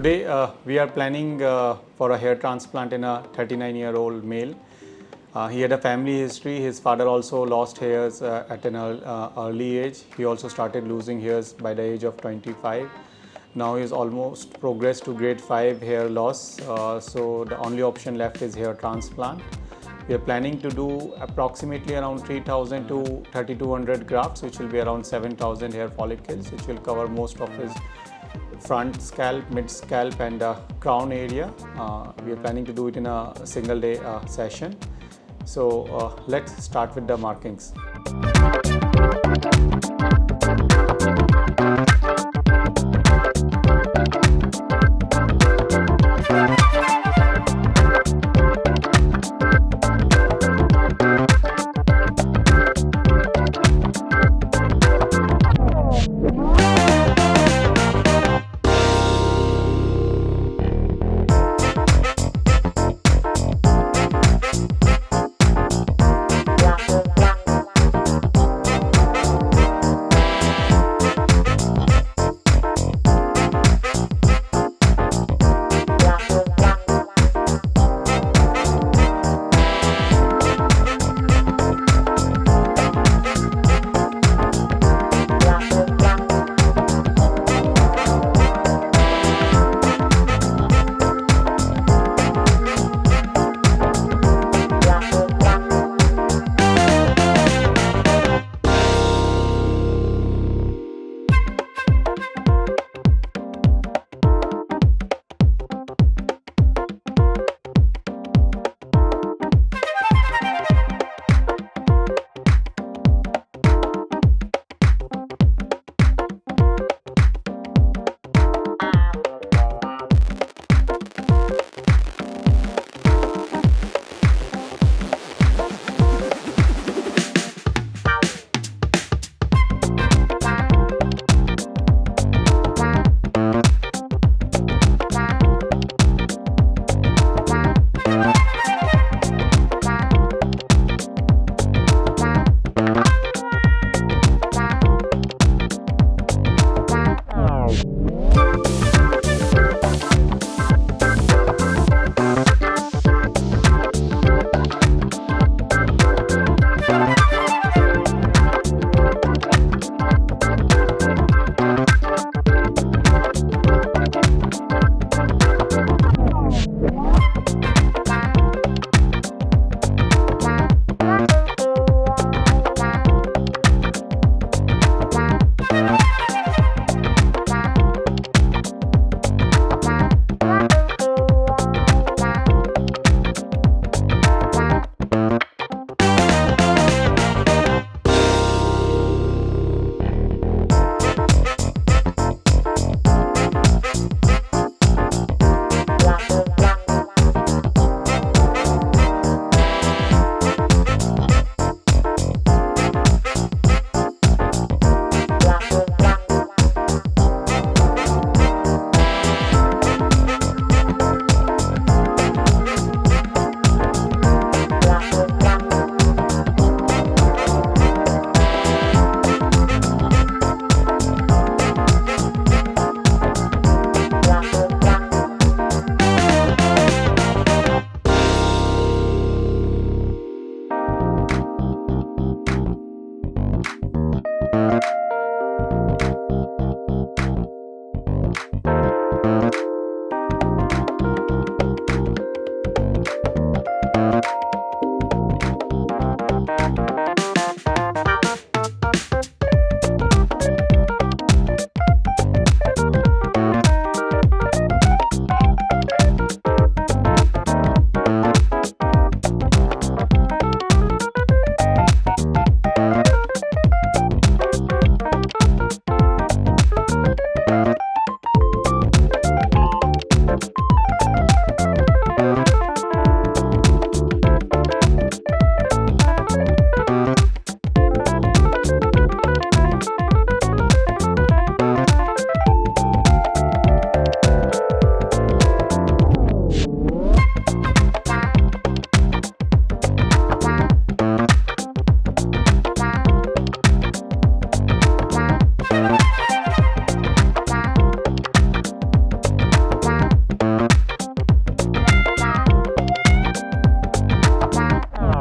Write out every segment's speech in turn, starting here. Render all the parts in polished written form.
Today we are planning for a hair transplant in a 39-year-old male. He had a family history. His father also lost hairs at an early age. He also started losing hairs by the age of 25. Now he is almost progressed to grade 5 hair loss. So the only option left is hair transplant. We are planning to do approximately around 3,000 to 3,200 grafts, which will be around 7,000 hair follicles, which will cover most of his front scalp, mid scalp and crown area. We are planning to do it in a single day session. So let's start with the markings.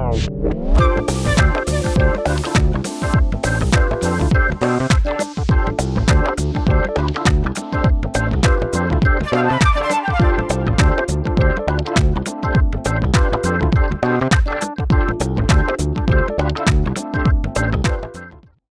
Wow.